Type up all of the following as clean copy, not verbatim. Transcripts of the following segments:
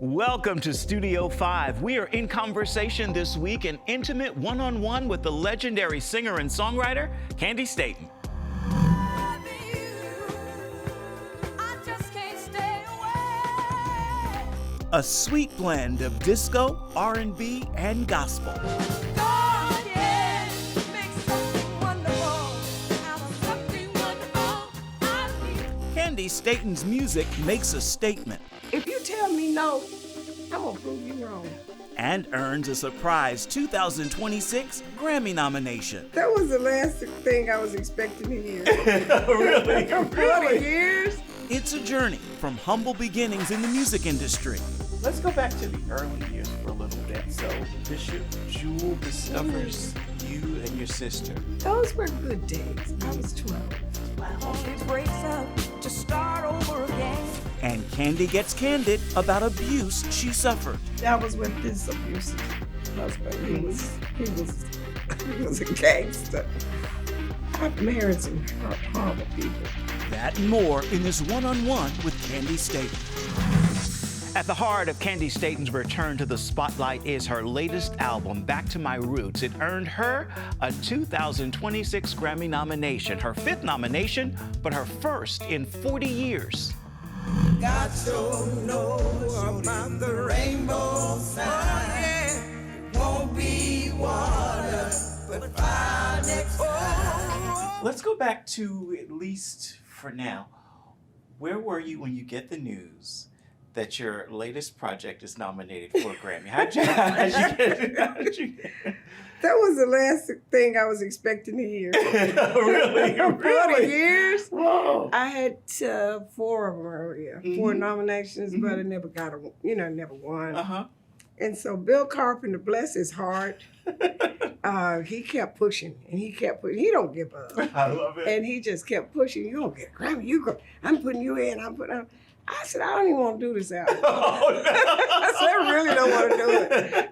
Welcome to Studio 5. We are in conversation this week, an intimate one-on-one with the legendary singer and songwriter, Candi Staton. A sweet blend of disco, R&B, and gospel. Candi Staton's music makes a statement. If you tell me no, I'm gonna prove you wrong. And earns a surprise 2026 Grammy nomination. That was the last thing I was expecting to hear. Really? 40 years? It's a journey from humble beginnings in the music industry. Let's go back to the early years for a little bit. So Bishop Jewel discovers you and your sister. Those were good days. I was 12. It breaks up to start over again. And Candi gets candid about abuse she suffered. That was with this abusive husband. He was a gangster. I've married some horrible people. That and more in this one-on-one with Candi Staton. At the heart of Candi Staton's return to the spotlight is her latest album, Back to My Roots. It earned her a 2026 Grammy nomination, her 5th nomination, but her first in 40 years. God so knows about the rainbow sign. Won't be water, but fire next time. Let's go back to, at least for now, where were you when you get the news that your latest project is nominated for a Grammy? How'd you get it? That was the last thing I was expecting to hear. Really? 40 years? Whoa. I had 4 of them earlier, 4 nominations, but I never got never won. Uh-huh. And so Bill Carpenter, bless his heart, he kept pushing and he kept pushing. He don't give up. I love it. And he just kept pushing. You don't get a Grammy. I'm putting you in. I said, I don't even want to do this album. Oh, no. I said, I really don't want to do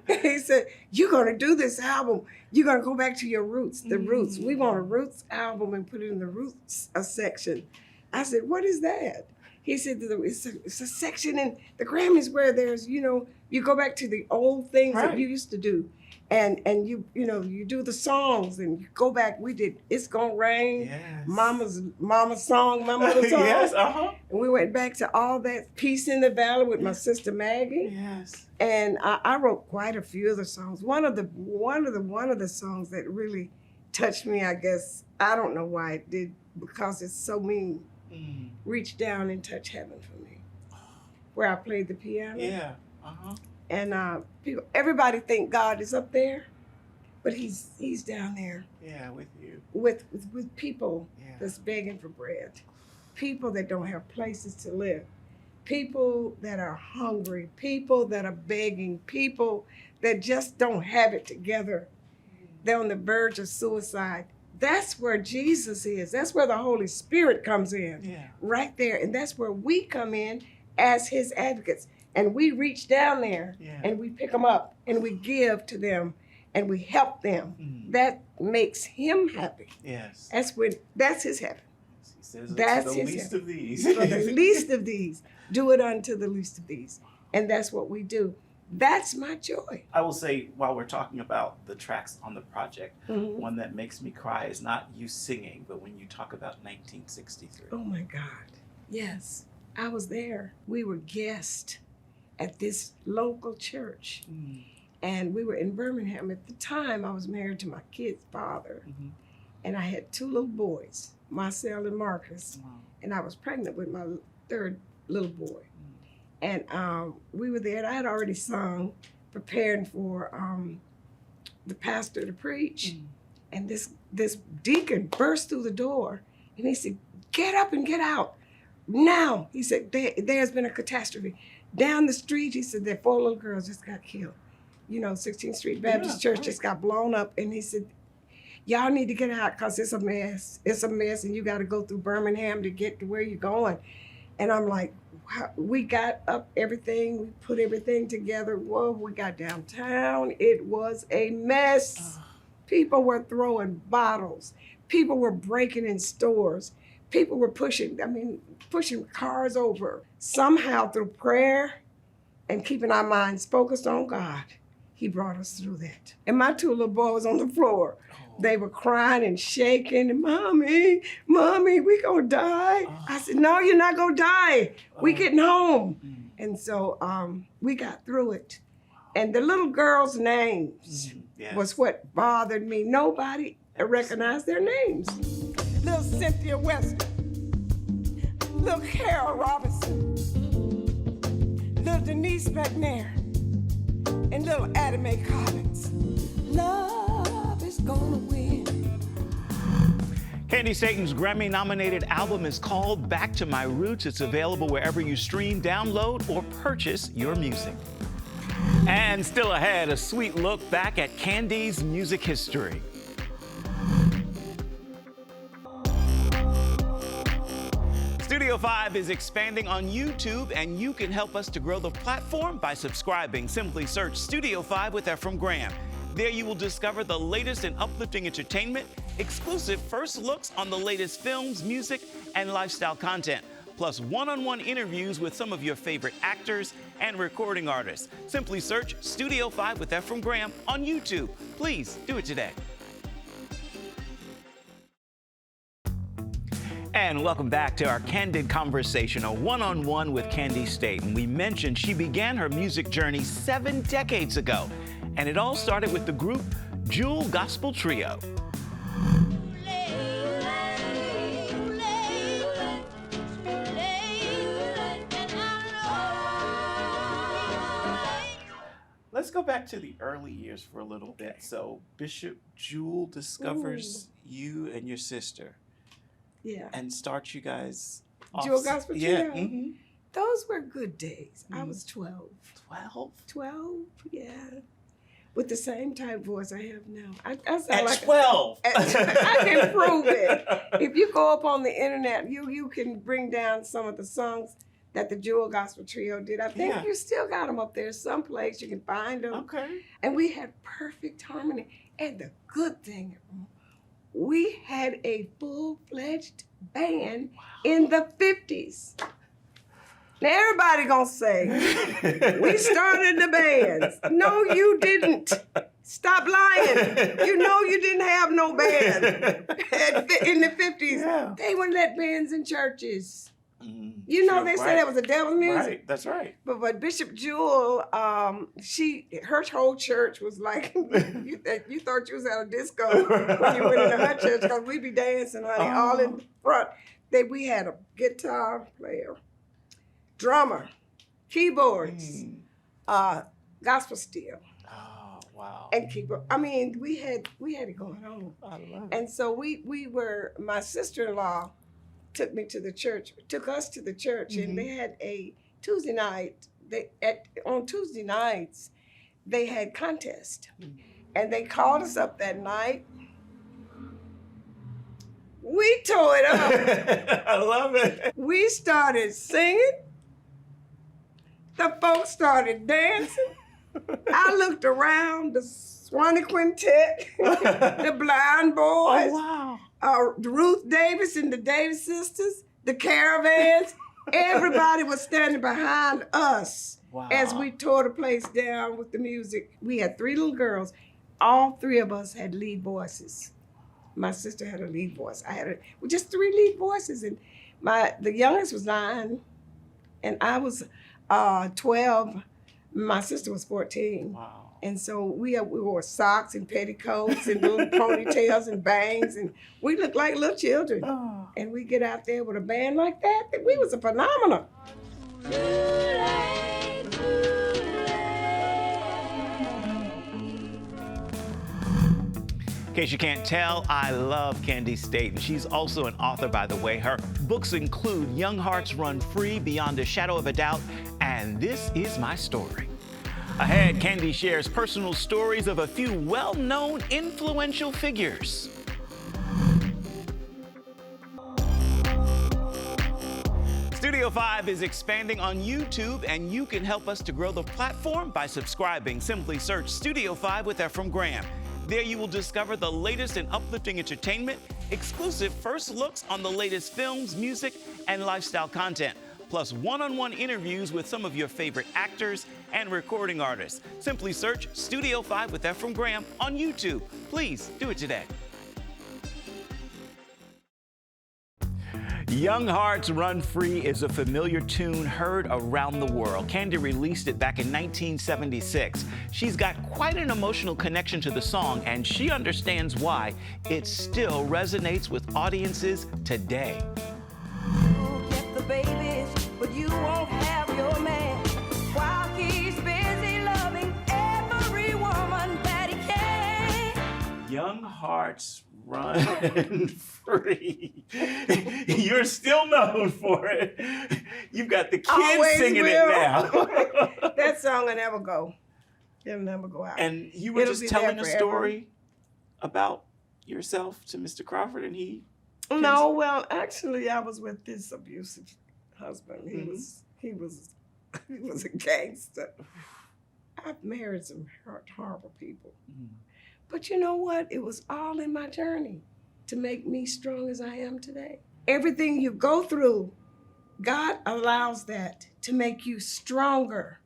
it. He said, you're going to do this album. You're going to go back to your roots, the roots. We want a roots album and put it in the roots section. I said, what is that? He said, it's a section in the Grammys where there's, you go back to the old things that you used to do. And you do the songs and you go back. We did It's Gonna Rain, Yes. Mama's song, my mother's song. Yes, uh-huh. And we went back to all that Peace in the Valley with my sister Maggie. Yes. And I wrote quite a few of the songs. One of the songs that really touched me, I guess, I don't know why it did, because it's so mean. Reach down and touch heaven for me, where I played the piano. Yeah. Uh-huh. And everybody think God is up there, but he's down there. Yeah, with you. With people that's begging for bread, people that don't have places to live, people that are hungry, people that are begging, people that just don't have it together. They're on the verge of suicide. That's where Jesus is. That's where the Holy Spirit comes in. Yeah. Right there. And that's where we come in as his advocates. And we reach down there and we pick them up and we give to them and we help them. That makes him happy. Yes. That's his heaven. He says That's it's the his least heaven. of these. For the least of these, do it unto the least of these. And that's what we do. That's my joy. I will say, while we're talking about the tracks on the project, one that makes me cry is not you singing, but when you talk about 1963. Oh my God. Yes, I was there. We were guests at this local church. And we were in Birmingham. At the time, I was married to my kid's father. And I had 2 little boys, Marcel and Marcus. Wow. And I was pregnant with my 3rd little boy. And we were there, and I had already sung, preparing for the pastor to preach. And this deacon burst through the door, and he said, get up and get out. Now, he said, there's been a catastrophe. Down the street, he said, there 4 little girls just got killed. 16th Street Baptist Church just got blown up. And he said, y'all need to get out because it's a mess. It's a mess, and you got to go through Birmingham to get to where you're going. And I'm like, wow. We got up everything. We put everything together. Whoa, we got downtown. It was a mess. People were throwing bottles. People were breaking in stores. People were pushing cars over. Somehow through prayer and keeping our minds focused on God, he brought us through that. And my two little boys on the floor, they were crying and shaking, and Mommy, we gonna die. I said, no, you're not gonna die. We getting home. And so we got through it. And the little girls' names was what bothered me. Nobody recognized their names. Little Cynthia Weston, little Carol Robinson, little Denise McNair, and little Addie Mae Collins. Love is gonna win. Candi Staton's Grammy-nominated album is called Back to My Roots. It's available wherever you stream, download, or purchase your music. And still ahead, a sweet look back at Candi's music history. Studio 5 is expanding on YouTube, and you can help us to grow the platform by subscribing. Simply search Studio 5 with Efrem Graham. There you will discover the latest in uplifting entertainment, exclusive first looks on the latest films, music, and lifestyle content, plus one-on-one interviews with some of your favorite actors and recording artists. Simply search Studio 5 with Efrem Graham on YouTube. Please do it today. And welcome back to our candid conversation, a one-on-one with Candi Staton. We mentioned she began her music journey 7 decades ago, and it all started with the group Jewel Gospel Trio. Let's go back to the early years for a little bit. So Bishop Jewel discovers you and your sister. Yeah. And starts you guys off. Jewel Gospel Trio. Yeah. Mm-hmm. Those were good days. I was 12. 12? 12, yeah. With the same type voice I have now. I sound At like 12. I can prove it. If you go up on the internet, you can bring down some of the songs that the Jewel Gospel Trio did. I think you still got them up there someplace. You can find them. Okay. And we had perfect harmony. And the good thing, we had a full-fledged band in the 50s. Now everybody gonna say, we started the bands. No, you didn't. Stop lying. You know you didn't have no band in the 50s. Yeah. They wouldn't let bands in churches. You know, they said that was the devil's music. Right, that's right. But Bishop Jewel, her whole church was like, you thought you was at a disco when you went into her church, because we be dancing, honey, all in front. We had a guitar player, drummer, keyboards, gospel steel. Oh, wow. And keyboard. I mean, we had it going on. I love it. And so my sister-in-law took us to the church, and they had a Tuesday night. On Tuesday nights, they had contest, and they called us up that night. We tore it up. I love it. We started singing. The folks started dancing. I looked around, the Swanee Quintet, the Blind Boys. Oh, wow. Ruth Davis and the Davis Sisters, the Caravans, everybody was standing behind us as we tore the place down with the music. We had 3 little girls. All 3 of us had lead voices. My sister had a lead voice. I had just 3 lead voices, and the youngest was 9, and I was 12. My sister was 14. Wow. And so we wore socks and petticoats and little ponytails and bangs, and we looked like little children. Oh. And we get out there with a band like that, we was a phenomenon. In case you can't tell, I love Candi Staton. She's also an author, by the way. Her books include Young Hearts Run Free, Beyond a Shadow of a Doubt, and This Is My Story. Ahead, Candi shares personal stories of a few well-known, influential figures. Studio 5 is expanding on YouTube, and you can help us to grow the platform by subscribing. Simply search Studio 5 with Efrem Graham. There you will discover the latest in uplifting entertainment, exclusive first looks on the latest films, music, and lifestyle content, plus one-on-one interviews with some of your favorite actors and recording artists. Simply search Studio 5 with Efrem Graham on YouTube. Please do it today. Young Hearts Run Free is a familiar tune heard around the world. Candi released it back in 1976. She's got quite an emotional connection to the song, and she understands why it still resonates with audiences today. You'll get the babies, but you won't have your man. While he's busy loving every woman that he can. Young Hearts Run Free. You're still known for it. You've got the kids Always singing will. it now. That song will never go. It'll never go out. And you were It'll just be telling there a forever. story about yourself to Mr. Crawford, and he. No, well, actually, I was with this abusive husband. He Mhm. was a gangster. I've married some horrible people. Mhm. But you know what? It was all in my journey to make me strong as I am today. Everything you go through, God allows that to make you stronger,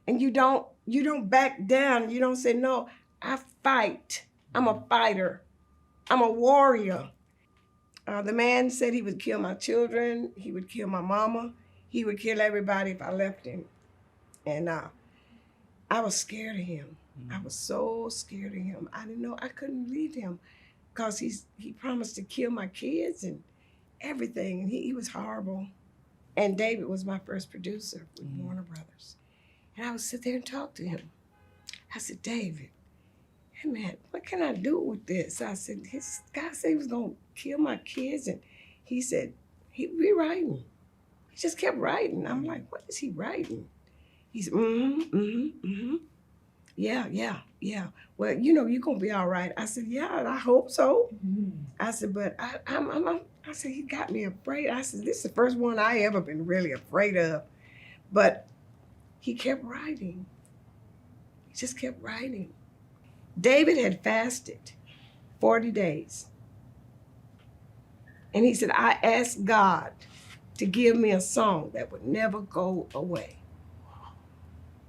and you don't back down. You don't say no. I fight. I'm a fighter. I'm a warrior. The man said he would kill my children. He would kill my mama. He would kill everybody if I left him. And I was scared of him. I was so scared of him. I didn't know I couldn't leave him because he promised to kill my kids and everything. And he was horrible. And David was my first producer with Warner Brothers. And I would sit there and talk to him. I said, David, hey man, what can I do with this? I said, his guy said he was gonna kill my kids. And he said, he'd be writing. He just kept writing. I'm like, what is he writing? He said, yeah. Well, you're gonna be all right. I said, yeah, I hope so. I said, but I said, he got me afraid. I said, this is the first one I ever been really afraid of. But he kept writing. He just kept writing. David had fasted 40 days. And he said, I asked God to give me a song that would never go away.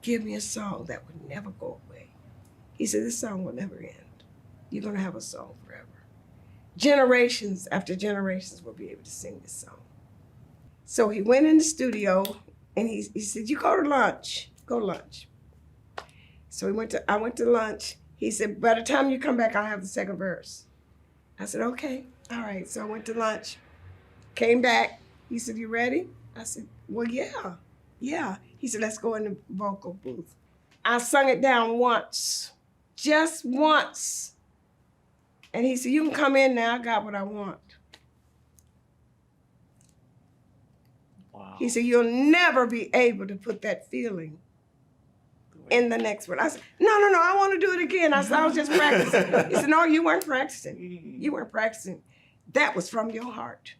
Give me a song that would never go away. He said, this song will never end. You're gonna have a song forever. Generations after generations will be able to sing this song. So he went in the studio and he said, you go to lunch, go to lunch. So I went to lunch. He said, by the time you come back, I'll have the second verse. I said, okay, all right. So I went to lunch, came back. He said, you ready? I said, well, yeah. He said, let's go in the vocal booth. I sung it down once, just once. And he said, you can come in now, I got what I want. Wow. He said, you'll never be able to put that feeling in the next one. I said, no, I want to do it again. I said, I was just practicing. He said, no, you weren't practicing. You weren't practicing. That was from your heart.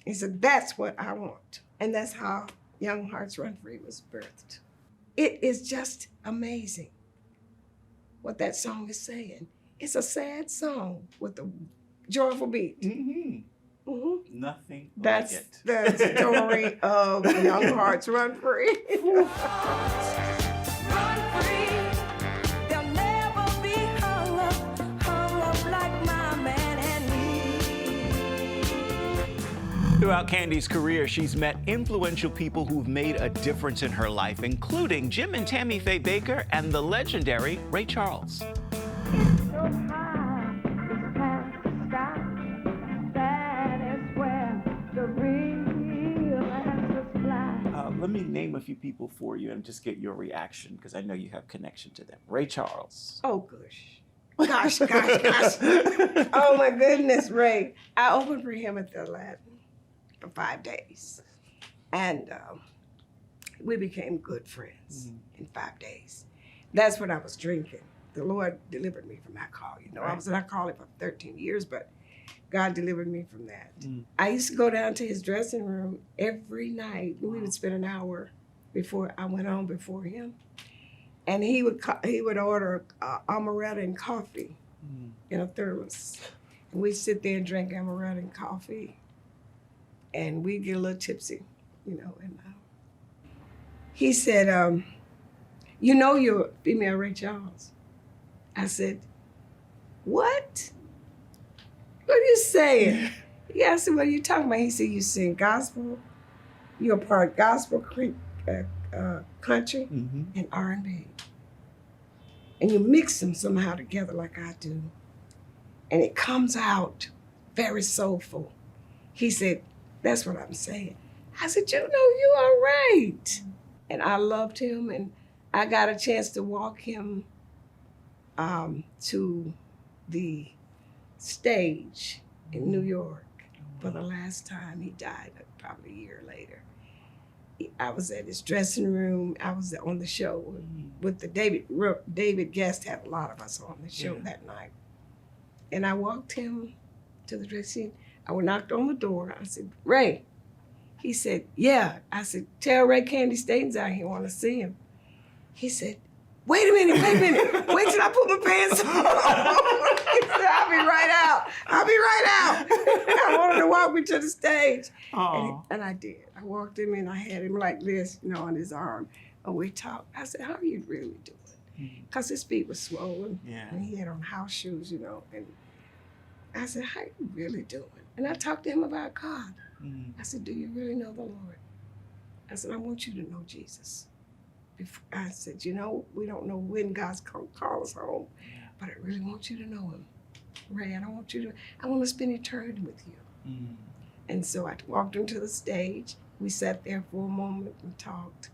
He said, that's what I want. And that's how Young Hearts Run Free was birthed. It is just amazing what that song is saying. It's a sad song with a joyful beat. Nothing That's like it. the story of Young Hearts Run Free. Run free. They'll never be hung up like my man and me. Throughout Candi's career, she's met influential people who've made a difference in her life, including Jim and Tammy Faye Baker and the legendary Ray Charles. Let me name a few people for you and just get your reaction because I know you have connection to them. Ray Charles. Oh, gosh. Oh, my goodness, Ray. I opened for him at the Aladdin for 5 days. And we became good friends in 5 days. That's when I was drinking. The Lord delivered me from alcohol. I was in alcoholic for 13 years, but God delivered me from that. I used to go down to his dressing room every night. We would spend an hour before I went on before him. And he would order amaretto and coffee in a thermos. And we'd sit there and drink amaretto and coffee. and we get a little tipsy, you know. And he said, you know you're female Ray Charles. I said, what? What are you saying? Yeah, I said, what are you talking about? He said, you sing gospel, you're part gospel, country, and R&B. And you mix them somehow together like I do. And it comes out very soulful. He said, that's what I'm saying. I said, you know, you are right. And I loved him, and I got a chance to walk him to the stage in New York for the last time. He died probably a year later. I was at his dressing room. I was on the show with the David Guest had a lot of us on the show that night. And I walked him to the dressing room. I knocked on the door. I said, Ray. He said, yeah. I said, tell Ray Candi Staton's out here, want to see him. He said, wait a minute. Wait till I put my pants on. He said, I'll be right out. I wanted to walk me to the stage. And I did. I walked him and I had him like this, you know, on his arm. And we talked. I said, how are you really doing? Because his feet were swollen. Yeah. And he had on house shoes, you know. And I said, how you really doing? And I talked to him about God. I said, do you really know the Lord? I said, I want you to know Jesus. I said, you know, we don't know when God's going to call us home, but I really want you to know him. Ray, I want to spend eternity with you. And so I walked him to the stage. We sat there for a moment and talked,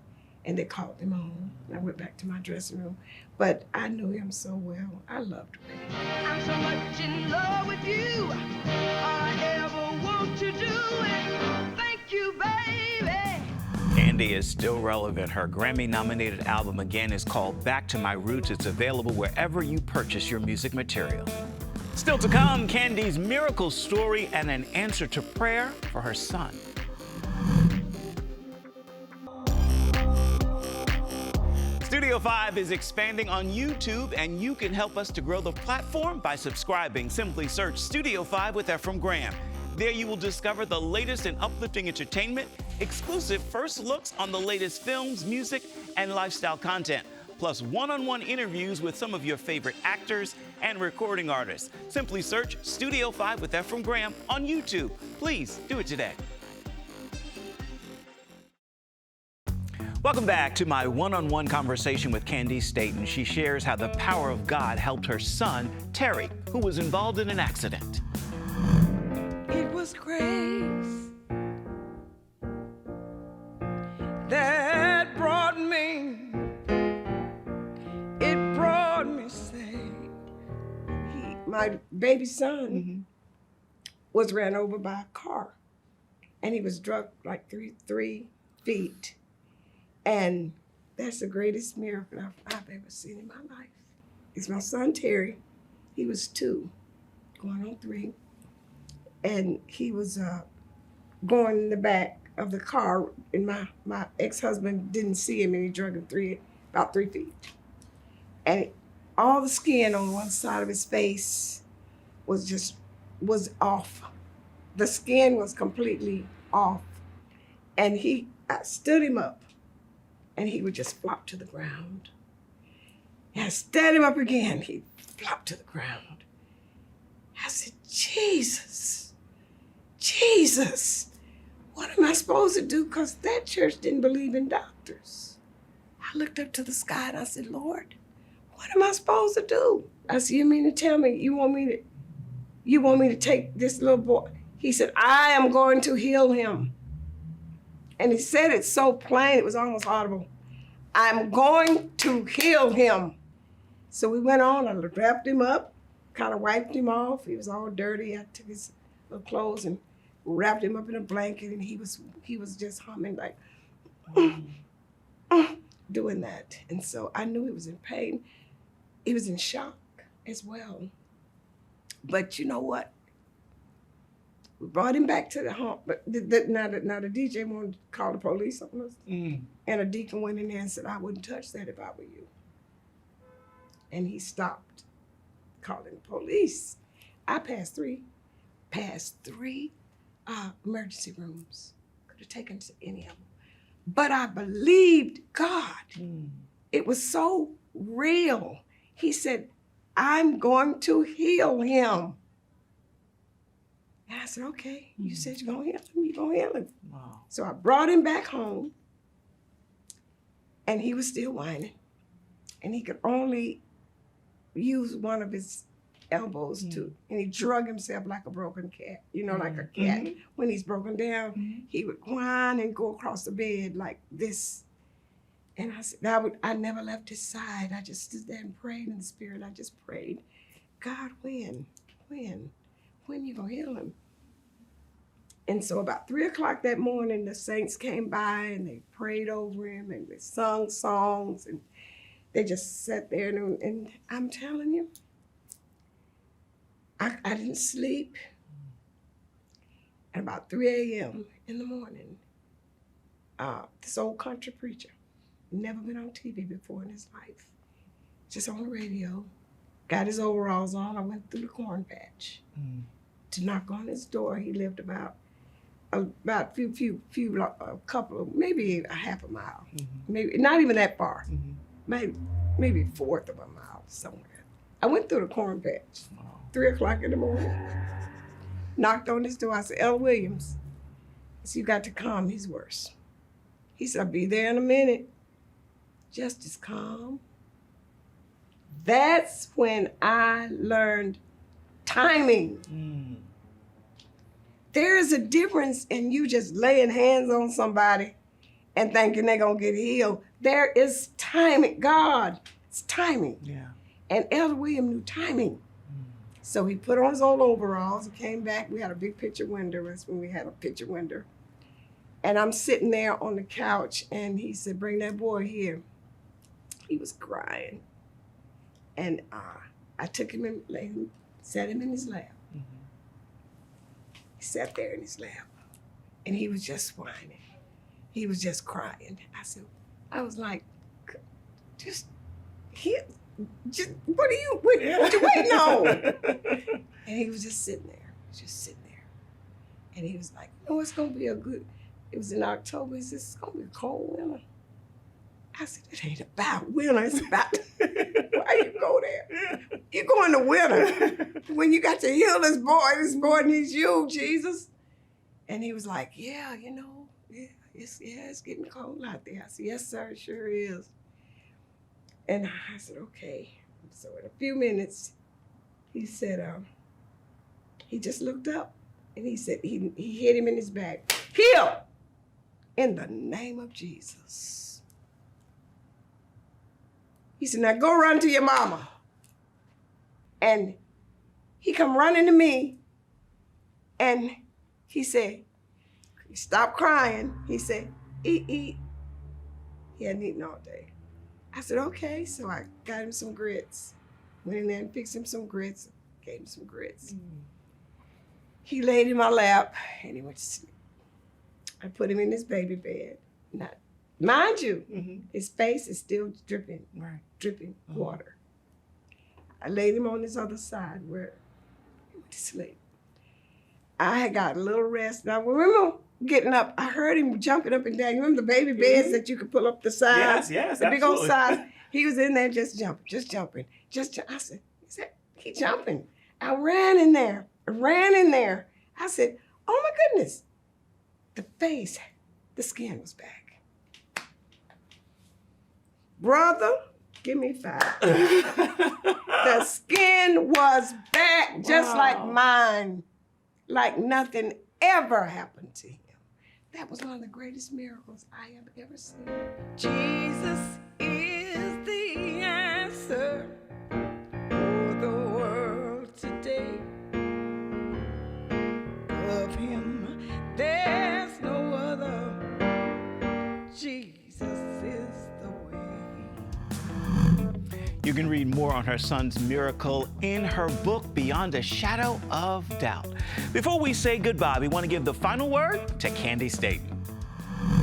and they called him home. I went back to my dressing room, but I knew him so well. I loved Ray. I'm so much in love with you. All I ever want to do is thank you, baby. Candi is still relevant. Her Grammy-nominated album, again, is called Back to My Roots. It's available wherever you purchase your music material. Still to come, Candi's miracle story and an answer to prayer for her son. Studio 5 is expanding on YouTube, and you can help us to grow the platform by subscribing. Simply search Studio 5 with Efrem Graham. There you will discover the latest in uplifting entertainment, exclusive first looks on the latest films, music, and lifestyle content, plus one-on-one interviews with some of your favorite actors and recording artists. Simply search Studio 5 with Efrem Graham on YouTube. Please do it today. Welcome back to my one-on-one conversation with Candi Staton. She shares how the power of God helped her son, Terry, who was involved in an accident. It was grace that brought me. It brought me safe. My baby son was ran over by a car, and he was drugged like three feet. And that's the greatest miracle I've ever seen in my life. It's my son, Terry. He was 2, going on 3. And he was going in the back of the car, and my ex-husband didn't see him, and he drugged him about 3 feet. And all the skin on one side of his face was off. The skin was completely off. And I stood him up, and he would just flop to the ground. And I stood him up again, he flopped to the ground. I said, Jesus, what am I supposed to do? Because that church didn't believe in doctors. I looked up to the sky and I said, Lord, what am I supposed to do? I said, you mean to tell me you want me to take this little boy? He said, I am going to heal him. And he said it so plain, it was almost audible. I'm going to heal him. So we went on, I wrapped him up, kind of wiped him off. He was all dirty. I took his little clothes and wrapped him up in a blanket, and he was just humming like, doing that. And so I knew he was in pain. He was in shock as well. But you know what? We brought him back to the home, but now the DJ wanted to call the police on us. And a deacon went in there and said, I wouldn't touch that if I were you. And he stopped calling the police. I passed three emergency rooms. Could have taken to any of them. But I believed God. It was so real. He said, I'm going to heal him. And I said, okay, you said you're going to heal him. You're going to heal him. Wow. So I brought him back home, and he was still whining. And he could only use one of his elbows to, and he drug himself like a broken cat. You know, like a cat. When he's broken down, he would whine and go across the bed like this. And I said, I never left his side. I just stood there and prayed in the spirit. I just prayed, God, when you gonna heal him? And so about 3 o'clock that morning, the saints came by and they prayed over him and they sung songs and they just sat there and I'm telling you, I didn't sleep. At about 3 a.m. in the morning, this old country preacher, never been on TV before in his life, just on the radio, got his overalls on. I went through the corn patch to knock on his door. He lived about a couple of, maybe a half a mile, maybe not even that far, maybe a fourth of a mile somewhere. I went through the corn patch, 3 o'clock in the morning, knocked on his door. I said, L. Williams, I said, you got to come, he's worse. He said, I'll be there in a minute. Just as calm. That's when I learned timing. There is a difference in you just laying hands on somebody and thinking they're gonna get healed. There is timing. God, it's timing. Yeah. And Elder William knew timing. So he put on his old overalls and came back. We had a big picture window. That's when we had a picture window. And I'm sitting there on the couch and he said, bring that boy here. He was crying. And I took him and sat him in his lap. He sat there in his lap and he was just whining. He was just crying. I was like, just what are you waiting on? And he was just sitting there. And he was like, no, it's gonna be it was in October. He said, it's gonna be a cold winter. I said, it ain't about winter, it's about, why you go there? You go in the winter. When you got to heal this boy needs you, Jesus. And he was like, yeah, it's getting cold out there. I said, yes, sir, it sure is. And I said, okay. So in a few minutes, he said, he just looked up and he said, he hit him in his back. Heal in the name of Jesus. He said, now go run to your mama. And he come running to me and he said, stop crying. He said, eat. He hadn't eaten all day. I said, okay. So I got him some grits. Went in there and fixed him some grits. Gave him some grits. He laid in my lap and he went to sleep. I put him in his baby bed. Now, mind you, his face is still dripping water. I laid him on this other side where he went to sleep. I had got a little rest. Now, remember getting up, I heard him jumping up and down. You remember the baby beds that you could pull up the sides? Yes, the big old sides. He was in there just jumping. I said, he jumping. I ran in there. I said, oh my goodness. The skin was back. Brother, give me 5. The skin was back just like mine, like nothing ever happened to him. That was one of the greatest miracles I have ever seen. Jesus is the answer for the world today. Of him, there's no other. Jesus is the way. You can read more on her son's miracle in her book, Beyond a Shadow of Doubt. Before we say goodbye, we want to give the final word to Candi Staton.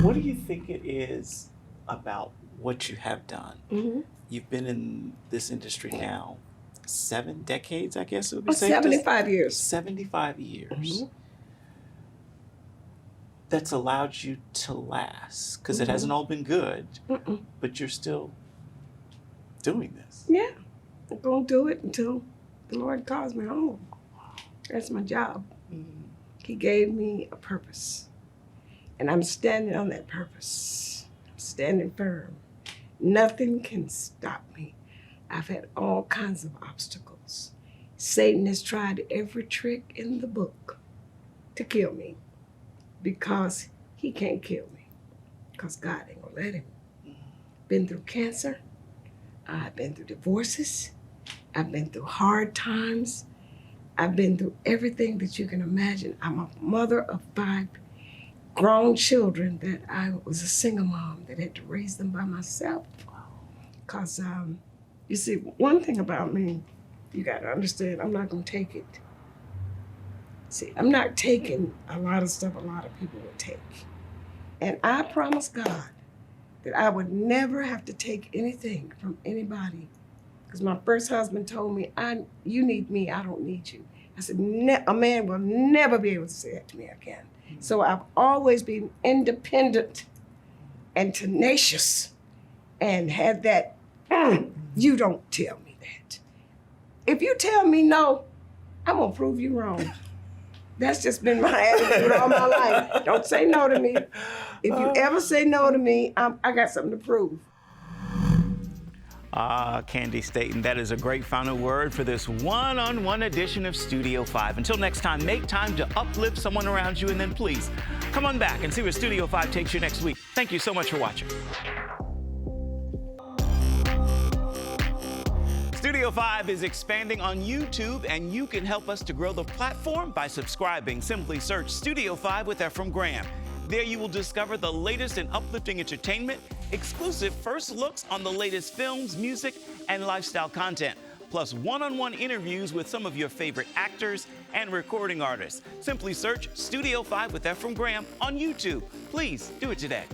What do you think it is about what you have done? You've been in this industry now 7 decades, I guess it would be safe to say. 75 years. 75 years. that's allowed you to last? Because it hasn't all been good, but you're still doing this. Yeah, I'm going to do it until the Lord calls me home. That's my job. He gave me a purpose, and I'm standing on that purpose. I'm standing firm. Nothing can stop me. I've had all kinds of obstacles. Satan has tried every trick in the book to kill me because he can't kill me, because God ain't gonna let him. Been through cancer. I've been through divorces. I've been through hard times. I've been through everything that you can imagine. I'm a mother of 5 grown children that I was a single mom that had to raise them by myself. Because, you see, one thing about me, you got to understand, I'm not going to take it. See, I'm not taking a lot of stuff a lot of people would take. And I promised God that I would never have to take anything from anybody. Because my first husband told me, you need me, I don't need you. I said, a man will never be able to say that to me again. So I've always been independent and tenacious and had that, you don't tell me that. If you tell me no, I'm gonna prove you wrong. That's just been my attitude all my life. Don't say no to me. If you ever say no to me, I got something to prove. Candi Staton, that is a great final word for this one-on-one edition of Studio 5. Until next time, make time to uplift someone around you, and then please come on back and see where Studio 5 takes you next week. Thank you so much for watching. Studio 5 is expanding on YouTube, and you can help us to grow the platform by subscribing. Simply search Studio 5 with Efrem Graham. There you will discover the latest in uplifting entertainment, exclusive first looks on the latest films, music, and lifestyle content, plus one-on-one interviews with some of your favorite actors and recording artists. Simply search Studio 5 with Efrem Graham on YouTube. Please do it today.